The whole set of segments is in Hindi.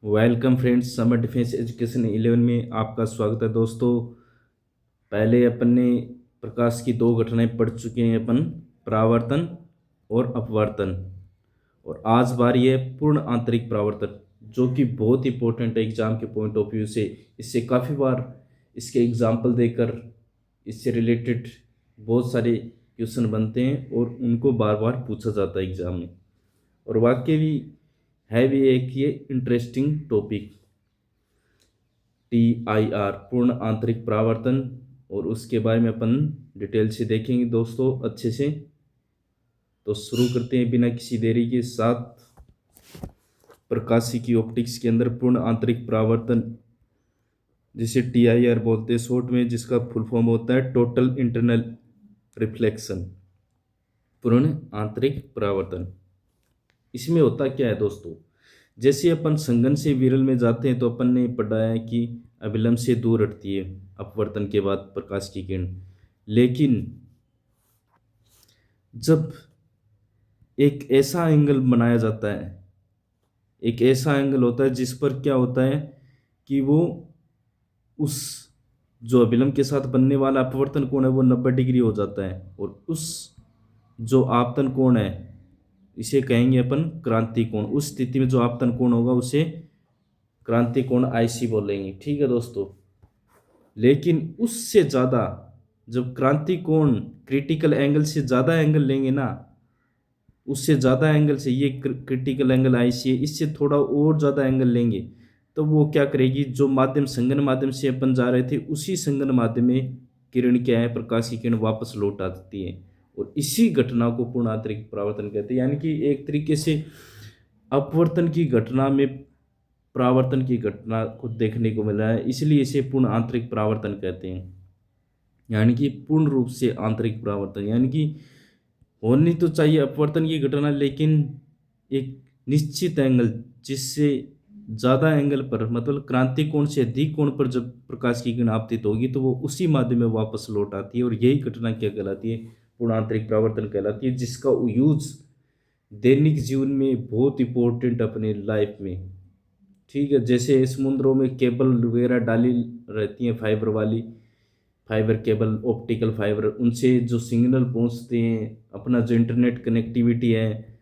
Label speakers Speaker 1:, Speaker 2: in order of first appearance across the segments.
Speaker 1: Welcome friends, summer defence education 11 में आपका स्वागत है दोस्तों। पहले अपन ने प्रकाश की दो घटनाएं पढ़ चुके हैं अपन, परावर्तन और अपवर्तन। और आज बारी है पूर्ण आंतरिक परावर्तन, जो कि बहुत इंपॉर्टेंट है एग्जाम के पॉइंट ऑफ व्यू से। इससे काफ़ी बार इसके एग्जाम्पल देकर इससे रिलेटेड बहुत सारे क्वेश्चन बनते हैं और उनको बार बार पूछा जाता है एग्जाम में। और वाकई भी है भी एक ये इंटरेस्टिंग टॉपिक, TIR पूर्ण आंतरिक परावर्तन। और उसके बारे में अपन डिटेल से देखेंगे दोस्तों अच्छे से। तो शुरू करते हैं बिना किसी देरी के साथ। प्रकाश की ऑप्टिक्स के अंदर पूर्ण आंतरिक परावर्तन, जिसे TIR बोलते हैं शॉर्ट में, जिसका फुल फॉर्म होता है टोटल इंटरनल रिफ्लेक्शन, पूर्ण आंतरिक परावर्तन। इसमें होता क्या है दोस्तों, जैसे अपन संगन से विरल में जाते हैं तो अपन ने पढ़ा है कि अभिलंब से दूर हटती है अपवर्तन के बाद प्रकाश की किरण। लेकिन जब एक ऐसा एंगल बनाया जाता है, एक ऐसा एंगल होता है जिस पर क्या होता है कि वो उस जो अभिलंब के साथ बनने वाला अपवर्तन कोण है वो 90 डिग्री हो जाता है, और उस जो आपतन कोण है इसे कहेंगे अपन क्रांति कोण। उस स्थिति में जो आपतन कोण होगा उसे क्रांति कोण IC बोलेंगे, ठीक है दोस्तों। लेकिन उससे ज़्यादा, जब क्रांति कोण क्रिटिकल एंगल से ज़्यादा एंगल लेंगे ना, उससे ज़्यादा एंगल से, ये क्रिटिकल एंगल IC है, इससे थोड़ा और ज़्यादा एंगल लेंगे, तो वो क्या करेगी, जो माध्यम संगन माध्यम से अपन जा रहे थे उसी संगन माध्यम में किरण क्या है, प्रकाश की किरण वापस लौट आती है। और इसी घटना को पूर्ण आंतरिक परावर्तन कहते हैं। यानी कि एक तरीके से अपवर्तन की घटना में परावर्तन की घटना को देखने को मिल रहा है, इसलिए इसे पूर्ण आंतरिक परावर्तन कहते हैं। यानी कि पूर्ण रूप से आंतरिक परावर्तन, यानी कि होनी तो चाहिए अपवर्तन की घटना, लेकिन एक निश्चित एंगल, जिससे ज़्यादा एंगल पर, मतलब क्रांति कोण से अधिक कोण पर जब प्रकाश की किरण आपतित होगी तो वो उसी माध्यम में वापस लौट आती है। और यही घटना क्या कहलाती है, पूर्ण आंतरिक परावर्तन कहलाती है, जिसका यूज दैनिक जीवन में बहुत इंपॉर्टेंट अपने लाइफ में, ठीक है। जैसे समुद्रों में केबल वगैरह डाली रहती हैं, फाइबर वाली, फाइबर केबल, ऑप्टिकल फाइबर, उनसे जो सिग्नल पहुंचते हैं, अपना जो इंटरनेट कनेक्टिविटी है,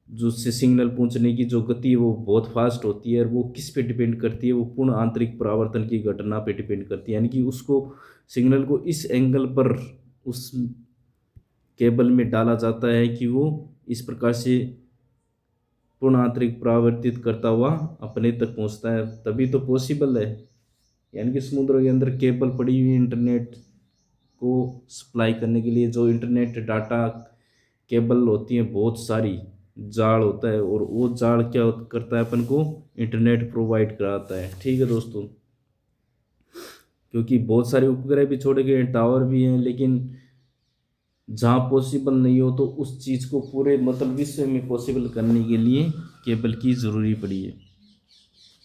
Speaker 1: जो उससे सिग्नल पहुंचने की जो गति है वो बहुत फास्ट होती है। और वो किस पे डिपेंड करती है, वो पूर्ण आंतरिक परावर्तन की घटना पे डिपेंड करती है। यानी कि उसको, सिग्नल को इस एंगल पर उस केबल में डाला जाता है कि वो इस प्रकार से पूर्ण आंतरिक परावर्तित करता हुआ अपने तक पहुंचता है, तभी तो पॉसिबल है। यानी कि समुद्र के अंदर केबल पड़ी हुई इंटरनेट को सप्लाई करने के लिए, जो इंटरनेट डाटा केबल होती है बहुत सारी, जाल होता है, और वो जाल क्या करता है, अपन को इंटरनेट प्रोवाइड कराता है, ठीक है दोस्तों। क्योंकि बहुत सारे उपग्रह भी छोड़े गए हैं, टावर भी हैं, लेकिन जहाँ पॉसिबल नहीं हो तो उस चीज़ को पूरे मतलब विश्व में पॉसिबल करने के लिए केबल की ज़रूरी पड़ी है,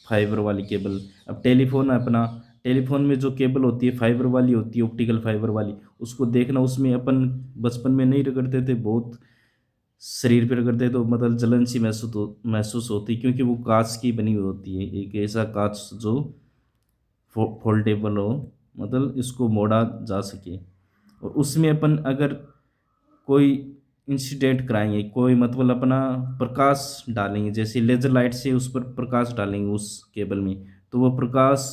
Speaker 1: फाइबर वाली केबल। अब टेलीफोन है अपना, टेलीफोन में जो केबल होती है फाइबर वाली होती है, ऑप्टिकल फाइबर वाली, उसको देखना, उसमें अपन बचपन में नहीं रगड़ते थे, बहुत शरीर पे रगड़ते तो मतलब जलन सी महसूस होती, क्योंकि वो कांच की बनी हुई होती है, एक ऐसा कांच जो फोल्डेबल हो, मतलब इसको मोड़ा जा सके। और उसमें अपन अगर कोई इंसिडेंट कराएंगे, कोई मतलब अपना प्रकाश डालेंगे, जैसे लेजर लाइट से उस पर प्रकाश डालेंगे उस केबल में, तो वो प्रकाश,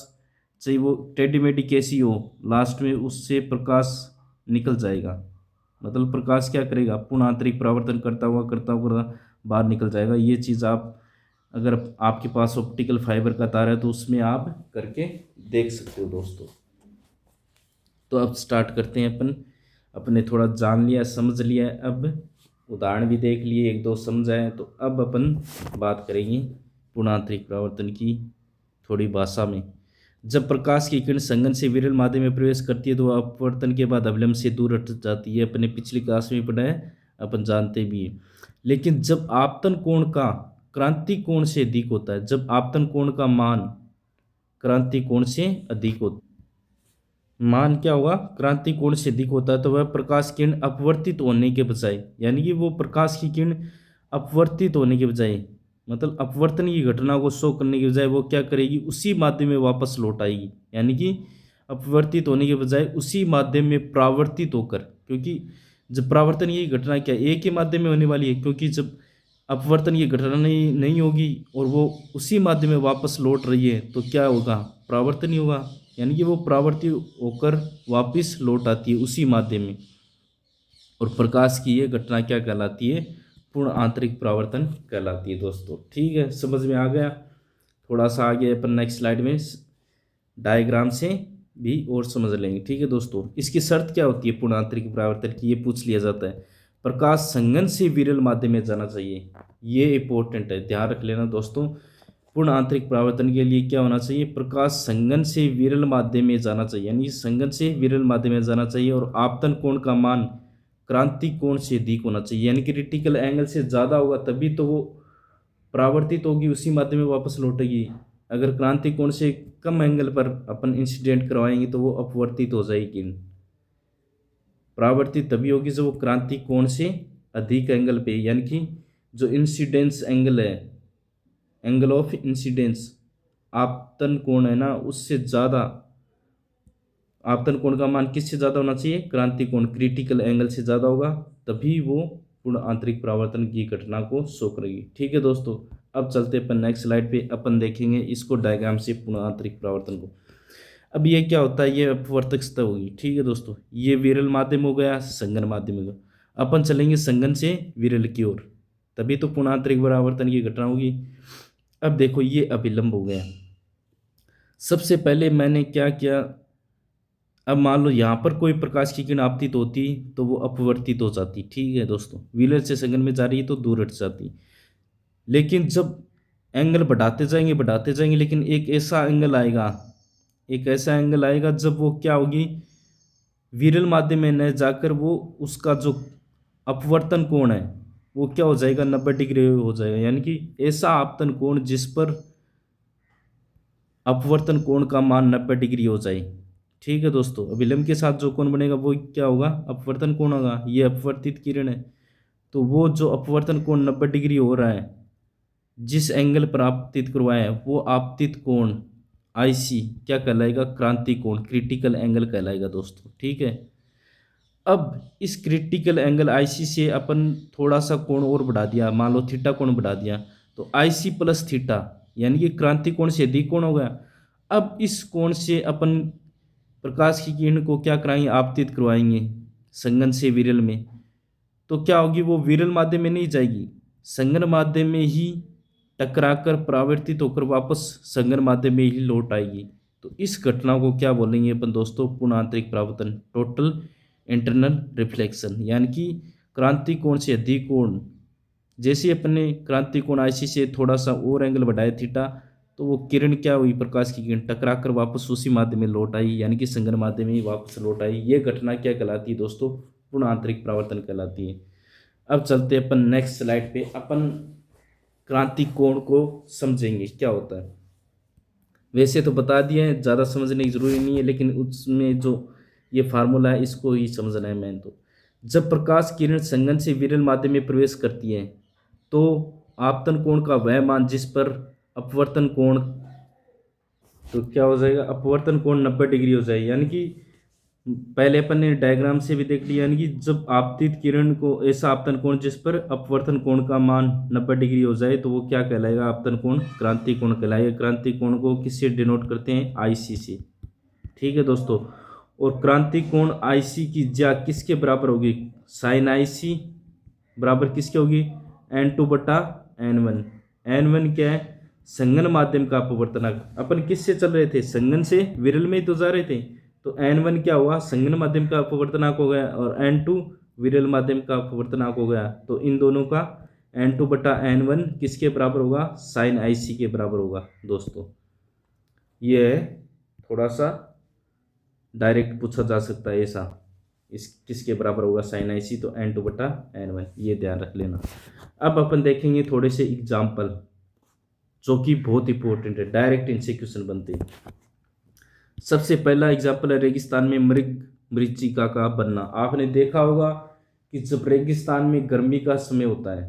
Speaker 1: चाहे वो टेढ़ी मेढ़ी कैसी हो, लास्ट में उससे प्रकाश निकल जाएगा। मतलब प्रकाश क्या करेगा, पूर्ण आंतरिक परावर्तन करता हुआ बाहर निकल जाएगा। ये चीज़ आप, अगर आपके पास ऑप्टिकल फाइबर का तार है तो उसमें आप करके देख सकते हो दोस्तों। तो अब स्टार्ट करते हैं अपन। अपने थोड़ा जान लिया, समझ लिया, अब उदाहरण भी देख लिए, एक दो समझाए, तो अब अपन बात करेंगे पूर्णांतरिक परावर्तन की थोड़ी भाषा में। जब प्रकाश की किरण संगन से विरल माध्यम में प्रवेश करती है तो वह अपवर्तन के बाद अवलंब से दूर हट जाती है, अपने पिछली क्लास में पढ़ा है, अपन जानते भी हैं। लेकिन जब आपतन कोण का क्रांति कोण से अधिक होता है, जब आपतन कोण का मान क्रांति कोण से अधिक होता, मान क्या होगा, क्रांति कोण से अधिक होता है, तो वह प्रकाश किरण अपवर्तित होने के बजाय, यानी कि वो प्रकाश की किरण अपवर्तित होने के बजाय मतलब अपवर्तन की घटना को शो करने की बजाय वो क्या करेगी, उसी माध्यम में वापस लौट आएगी। यानी कि अपवर्तित होने के बजाय उसी माध्यम में परावर्तित होकर, क्योंकि जब परावर्तन की घटना क्या एक ही माध्यम में होने वाली है, क्योंकि जब अपवर्तन की घटना नहीं होगी और वो उसी माध्यम में वापस लौट रही है तो क्या होगा, परावर्तन ही होगा। यानी कि वो परावर्तित होकर वापस लौट आती है उसी माध्यम में। और प्रकाश की ये घटना क्या कहलाती है, पूर्ण आंतरिक परावर्तन कहलाती है दोस्तों। ठीक है, समझ में आ गया। थोड़ा सा आगे अपन नेक्स्ट स्लाइड में डायग्राम से भी और समझ लेंगे। ठीक है दोस्तों, इसकी शर्त क्या होती है पूर्ण आंतरिक परावर्तन की, ये पूछ लिया जाता है। प्रकाश संघन से विरल माध्यम में जाना चाहिए, ये इंपॉर्टेंट है, ध्यान रख लेना दोस्तों। पूर्ण आंतरिक परावर्तन के लिए क्या होना चाहिए, प्रकाश संघन से विरल माध्यम में जाना चाहिए, यानी संघन से विरल माध्यम में जाना चाहिए। और आपतन कोण का मान क्रांति कोण से अधिक होना चाहिए, यानी क्रिटिकल एंगल से ज़्यादा होगा तभी तो वो परावर्तित होगी, उसी माध्यम में वापस लौटेगी। अगर क्रांति कोण से कम एंगल पर अपन इंसिडेंट करवाएंगे तो वो अपवर्तित हो जाएगी। परावर्तित तभी होगी जब वो क्रांति कोण से अधिक एंगल पे, यानी कि जो इंसिडेंस एंगल है, एंगल ऑफ इंसिडेंस, आपतन कोण है ना, उससे ज़्यादा, आपतन कोण का मान किससे ज़्यादा होना चाहिए, क्रांति कोण, क्रिटिकल एंगल से ज़्यादा होगा, तभी वो पूर्ण आंतरिक परावर्तन की घटना को शो करेगी। ठीक है दोस्तों, अब चलते अपन नेक्स्ट स्लाइड पे, अपन देखेंगे इसको डायग्राम से पूर्ण आंतरिक परावर्तन को। अब ये क्या होता है, ये अपवर्तक सतह होगी। ठीक है दोस्तों, ये विरल माध्यम हो गया, संघन माध्यम हो गया। अपन चलेंगे संघन से विरल की ओर, तभी तो पूर्ण आंतरिक परावर्तन की घटना होगी। अब देखो ये अभिलंब हो गया। सबसे पहले मैंने क्या किया, अब मान लो यहाँ पर कोई प्रकाश की किरण आपतित होती तो वो अपवर्तित हो जाती। ठीक है दोस्तों, विरल से संघन में जा रही है तो दूर हट जाती। लेकिन जब एंगल बढ़ाते जाएंगे, लेकिन एक ऐसा एंगल आएगा, एक ऐसा एंगल आएगा जब वो क्या होगी, विरल माध्यम में न जाकर वो उसका जो अपवर्तन कोण है वो क्या हो जाएगा, 90 डिग्री हो जाएगा। यानी कि ऐसा आपतन कोण जिस पर अपवर्तन कोण का मान 90 डिग्री हो जाए। ठीक है दोस्तों, अभिलंब के साथ जो कोण बनेगा वो क्या होगा, अपवर्तन कोण होगा। ये अपवर्तित किरण है, तो वो जो अपवर्तन कोण 90 डिग्री हो रहा है, जिस एंगल पर आपतित करवाया है वो आपतित कोण आईसी क्या कहलाएगा, क्रांति कोण, क्रिटिकल एंगल कहलाएगा दोस्तों। ठीक है, अब इस क्रिटिकल एंगल आईसी से अपन थोड़ा सा कोण और बढ़ा दिया, मान लो थीटा कोण बढ़ा दिया, तो आईसी प्लस थीटा यानी कि क्रांति कोण से अधिक कोण हो गया। अब इस कोण से अपन प्रकाश की किरण को क्या कराएंगे, आपतित करवाएंगे संघन से विरल में, तो क्या होगी, वो विरल माध्यम में नहीं जाएगी, संघन माध्यम में ही टकराकर परावर्तित होकर वापस संघन माध्यम में ही लौट आएगी। तो इस घटना को क्या बोलेंगे अपन दोस्तों, पूर्ण आंतरिक परावर्तन, टोटल इंटरनल रिफ्लेक्शन। यानी कि क्रांति कोण से अधिक कोण, जैसे अपने क्रांति कोण आईसी से थोड़ा सा और एंगल बढ़ाया थीटा, तो वो किरण क्या हुई, प्रकाश की किरण टकरा कर वापस उसी माध्यम में लौट आई, यानी कि संघन माध्यम में ही वापस लौट आई। ये घटना क्या कहलाती है दोस्तों, पूर्ण आंतरिक परावर्तन कहलाती है। अब चलते हैं अपन नेक्स्ट स्लाइड पे, अपन क्रांति कोण को समझेंगे क्या होता है। वैसे तो बता दिया है, ज़्यादा समझने की जरूरी नहीं है, लेकिन उसमें जो ये फार्मूला है इसको ही समझना है मैंने। तो जब प्रकाश किरण संघन से विरल माध्यम में प्रवेश करती है तो आपतन कोण का वह मान जिस पर अपवर्तन कोण, तो क्या हो जाएगा, अपवर्तन कोण 90 डिग्री हो जाएगी। यानी कि पहले अपन ने डायग्राम से भी देख लिया, यानी कि जब आपतित किरण को ऐसा आपतन कोण जिस पर अपवर्तन कोण का मान 90 डिग्री हो जाए तो वो क्या कहलाएगा, आपतन कोण, क्रांति कोण कहलाएगा। क्रांति कोण को किससे डिनोट करते हैं, आईसी से। ठीक है दोस्तों, और क्रांति कोण आईसी की ज्या किसके बराबर होगी, साइन आईसी बराबर किसके होगी, N2 बटा N1। N1 क्या है, संघन माध्यम का अपवर्तनांक। अपन किससे चल रहे थे, संघन से विरल में ही तो जा रहे थे, तो N1 क्या हुआ, संघन माध्यम का अपवर्तनांक हो गया, और N2 विरल माध्यम का अपवर्तनांक हो गया। तो इन दोनों का N2 बटा N1 किसके बराबर होगा, साइन आईसी के बराबर होगा दोस्तों। ये है, थोड़ा सा डायरेक्ट पूछा जा सकता है ऐसा, इस किसके बराबर होगा, साइन आईसी, तो N2 बटा N1, ये ध्यान रख लेना। अब अपन देखेंगे थोड़े से एग्जाम्पल जो कि बहुत इंपॉर्टेंट है, डायरेक्ट इनसे क्वेश्चन बनते हैं। सबसे पहला एग्जाम्पल है रेगिस्तान में मृगमरीचिका का बनना। आपने देखा होगा कि जब रेगिस्तान में गर्मी का समय होता है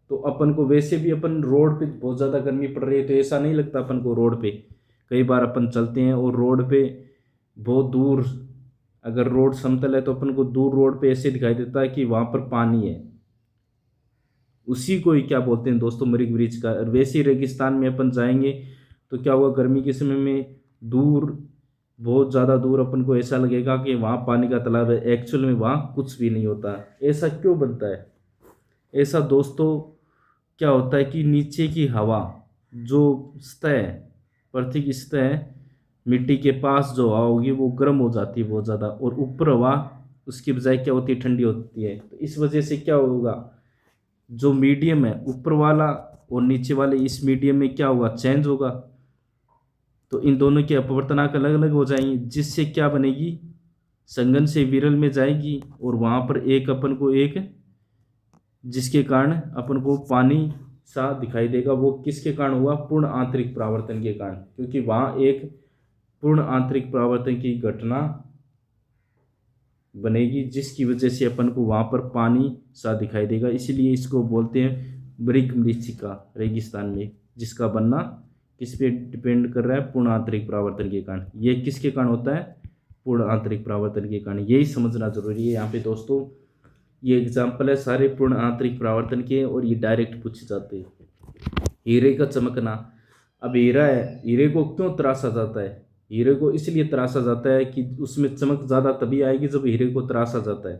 Speaker 1: तो अपन को वैसे भी अपन रोड पे बहुत ज़्यादा गर्मी पड़ रही है तो ऐसा नहीं लगता अपन को रोड पे। कई बार अपन चलते हैं और रोड पे बहुत दूर, अगर रोड समतल है तो अपन को दूर रोड पे ऐसे दिखाई देता है कि वहाँ पर पानी है। उसी को ही क्या बोलते हैं दोस्तों, मृग ब्रिज का। और वैसे ही रेगिस्तान में अपन जाएंगे तो क्या हुआ, गर्मी के समय में दूर, बहुत ज़्यादा दूर अपन को ऐसा लगेगा कि वहाँ पानी का तालाब है, एक्चुअल में वहाँ कुछ भी नहीं होता। ऐसा क्यों बनता है? ऐसा दोस्तों क्या होता है कि नीचे की हवा, जो सतह है, पृथ्वी की सतह है, मिट्टी के पास जो हवा होगी वो गर्म हो जाती है बहुत ज़्यादा, और ऊपर हवा उसकी बजाय क्या होती है, ठंडी होती है। तो इस वजह से क्या होगा, जो मीडियम है ऊपर वाला और नीचे वाले, इस मीडियम में क्या होगा, चेंज होगा। तो इन दोनों की अपवर्तनांक अलग अलग हो जाएंगी, जिससे क्या बनेगी, संघन से विरल में जाएगी, और वहाँ पर एक अपन को एक, जिसके कारण अपन को पानी सा दिखाई देगा। वो किसके कारण हुआ, पूर्ण आंतरिक परावर्तन के कारण, क्योंकि वहाँ एक पूर्ण आंतरिक परावर्तन की घटना बनेगी, जिसकी वजह से अपन को वहाँ पर पानी सा दिखाई देगा। इसीलिए इसको बोलते हैं मृग मरीचिका रेगिस्तान में, जिसका बनना किस पे डिपेंड कर रहा है, पूर्ण आंतरिक परावर्तन के कारण। ये किसके कारण होता है, पूर्ण आंतरिक परावर्तन के कारण। यही समझना जरूरी है यहाँ पे दोस्तों। ये एग्जाम्पल है सारे पूर्ण आंतरिक परावर्तन के, और ये डायरेक्ट पूछे जाते हैं। हीरे का चमकना, अब हीरा है, हीरे को क्यों तराशा जाता है? हीरे को इसलिए तराशा जाता है कि उसमें चमक ज़्यादा तभी आएगी जब हीरे को तराशा जाता है।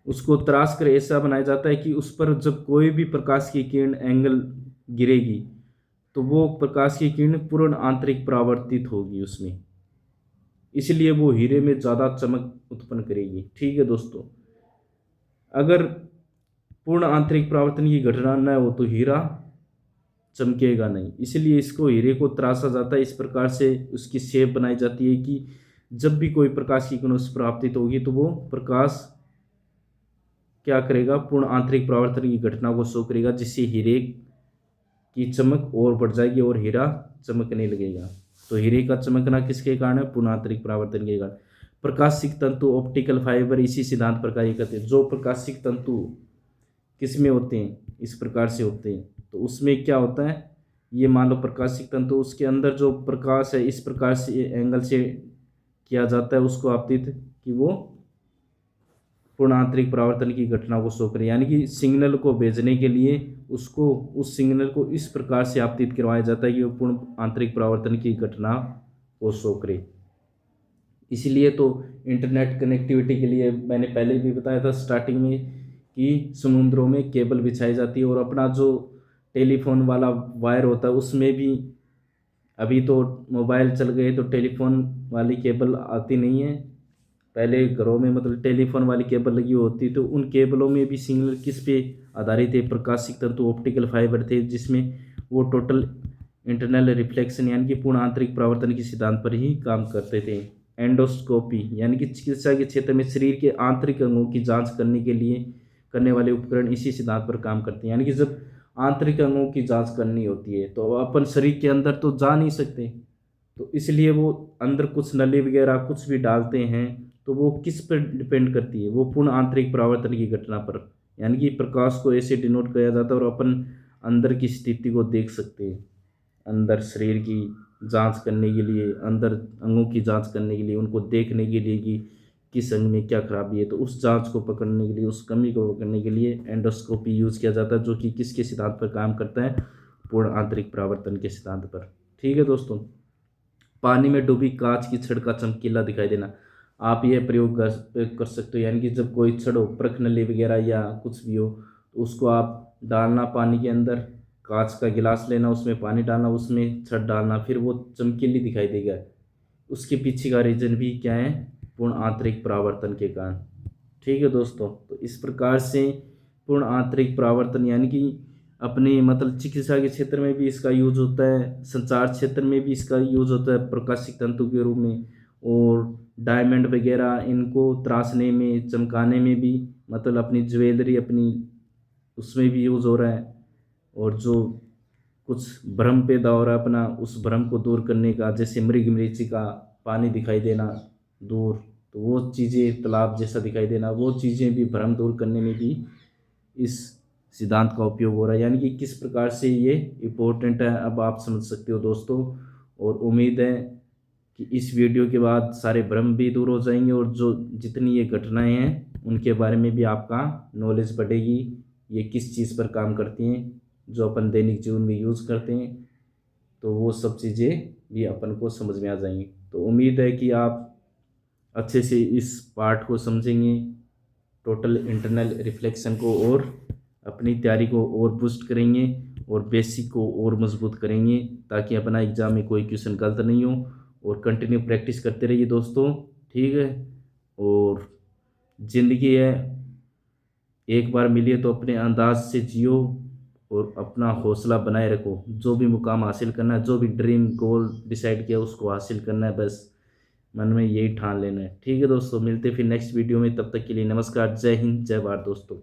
Speaker 1: उसको तराश कर ऐसा बनाया जाता है कि उस पर जब कोई भी प्रकाश की किरण एंगल गिरेगी तो वो प्रकाश की किरण पूर्ण आंतरिक परावर्तित होगी उसमें, इसलिए वो हीरे में ज़्यादा चमक उत्पन्न करेगी। ठीक है दोस्तों, अगर पूर्ण आंतरिक परावर्तन की घटना न हो तो हीरा चमकेगा नहीं, इसलिए इसको हीरे को तराशा जाता है। इस प्रकार से उसकी शेप बनाई जाती है कि जब भी कोई प्रकाश की किरण उस पर आपतित होगी तो वो प्रकाश क्या करेगा, पूर्ण आंतरिक परावर्तन की घटना को शो करेगा, जिससे हीरे की चमक और बढ़ जाएगी और हीरा चमकने लगेगा। तो हीरे का चमकना किसके कारण है, पूर्ण आंतरिक परावर्तन के कारण। प्रकाशिक तंतु, ऑप्टिकल फाइबर इसी सिद्धांत पर कार्य करते हैं। जो प्रकाशिक तंतु किस में होते हैं, इस प्रकार से होते हैं, तो उसमें क्या होता है, ये मान लो प्रकाशिक तंतु, उसके अंदर जो प्रकाश है इस प्रकार से एंगल से किया जाता है उसको आपतित, कि वो पूर्ण आंतरिक परावर्तन की घटना को शो करे। यानी कि सिग्नल को भेजने के लिए उसको, उस सिग्नल को इस प्रकार से आपतित करवाया जाता है कि वो पूर्ण आंतरिक परावर्तन की घटना को शो करे। इसीलिए तो इंटरनेट कनेक्टिविटी के लिए मैंने पहले भी बताया था स्टार्टिंग में कि समुद्रों में केबल बिछाई जाती है, और अपना जो टेलीफोन वाला वायर होता है उसमें भी, अभी तो मोबाइल चल गए तो टेलीफोन वाली केबल आती नहीं है, पहले घरों में मतलब टेलीफोन वाली केबल लगी होती, तो उन केबलों में भी सिग्नल किस पे आधारित थे, प्रकाशिक तंतु ऑप्टिकल फाइबर थे, जिसमें वो टोटल इंटरनल रिफ्लेक्शन यानी कि पूर्ण आंतरिक परावर्तन के सिद्धांत पर ही काम करते थे। एंडोस्कोपी यानी कि चिकित्सा के क्षेत्र में शरीर के आंतरिक अंगों की जांच करने के लिए करने वाले उपकरण इसी सिद्धांत पर काम करते हैं। यानी कि जब आंतरिक अंगों की जांच करनी होती है तो अपन शरीर के अंदर तो जा नहीं सकते, तो इसलिए वो अंदर कुछ नली वगैरह कुछ भी डालते हैं, तो वो किस पर डिपेंड करती है, वो पूर्ण आंतरिक परावर्तन की घटना पर। यानी कि प्रकाश को ऐसे डिनोट किया जाता है और अपन अंदर की स्थिति को देख सकते हैं, अंदर शरीर की जांच करने के लिए, अंदर अंगों की जांच करने के लिए, उनको देखने के लिए कि किस अंग में क्या खराबी है, तो उस जांच को पकड़ने के लिए, उस कमी को पकड़ने के लिए एंडोस्कोपी यूज़ किया जाता है, जो कि किसके सिद्धांत पर काम करता है, पूर्ण आंतरिक परावर्तन के सिद्धांत पर। ठीक है दोस्तों, पानी में डूबी कांच की छड़ का चमकीला दिखाई देना, आप यह प्रयोग कर सकते हो। यानी कि जब कोई छड़ हो, परख नली वगैरह या कुछ भी हो, तो उसको आप डालना पानी के अंदर, कांच का गिलास लेना, उसमें पानी डालना, उसमें छड़ डालना, फिर वो चमकीली दिखाई देगा। उसके पीछे का रीजन भी क्या है, पूर्ण आंतरिक परावर्तन के कारण। ठीक है दोस्तों, तो इस प्रकार से पूर्ण आंतरिक परावर्तन यानी कि अपने मतलब चिकित्सा के क्षेत्र में भी इसका यूज होता है, संचार क्षेत्र में भी इसका यूज होता है प्रकाशिक तंतु के रूप में, और डायमंड वगैरह इनको तराशने में, चमकाने में भी, मतलब अपनी ज्वेलरी अपनी उसमें भी यूज़ हो रहा है। और जो कुछ भ्रम पैदा हो रहा है अपना, उस भ्रम को दूर करने का, जैसे मृग मरीचिका पानी दिखाई देना दूर, तो वो चीज़ें तालाब जैसा दिखाई देना, वो चीज़ें भी भ्रम दूर करने में भी इस सिद्धांत का उपयोग हो रहा है, यानी कि किस प्रकार से ये इम्पोर्टेंट है अब आप समझ सकते हो दोस्तों। और उम्मीद है कि इस वीडियो के बाद सारे भ्रम भी दूर हो जाएंगे और जो जितनी ये घटनाएं हैं उनके बारे में भी आपका नॉलेज बढ़ेगी, ये किस चीज़ पर काम करती हैं, जो अपन दैनिक जीवन में यूज़ करते हैं, तो वो सब चीज़ें भी अपन को समझ में आ जाएंगी। तो उम्मीद है कि आप अच्छे से इस पार्ट को समझेंगे, टोटल इंटरनल रिफ्लेक्शन को, और अपनी तैयारी को और बूस्ट करेंगे और बेसिक को और मजबूत करेंगे, ताकि अपना एग्ज़ाम में कोई क्वेश्चन गलत नहीं हो। और कंटिन्यू प्रैक्टिस करते रहिए दोस्तों, ठीक है। और ज़िंदगी है, एक बार मिली है तो अपने अंदाज से जियो और अपना हौसला बनाए रखो। जो भी मुकाम हासिल करना है, जो भी ड्रीम गोल डिसाइड किया उसको हासिल करना है, बस मन में यही ठान लेना है, ठीक है दोस्तों। मिलते फिर नेक्स्ट वीडियो में, तब तक के लिए नमस्कार, जय हिंद, जय भारत दोस्तों।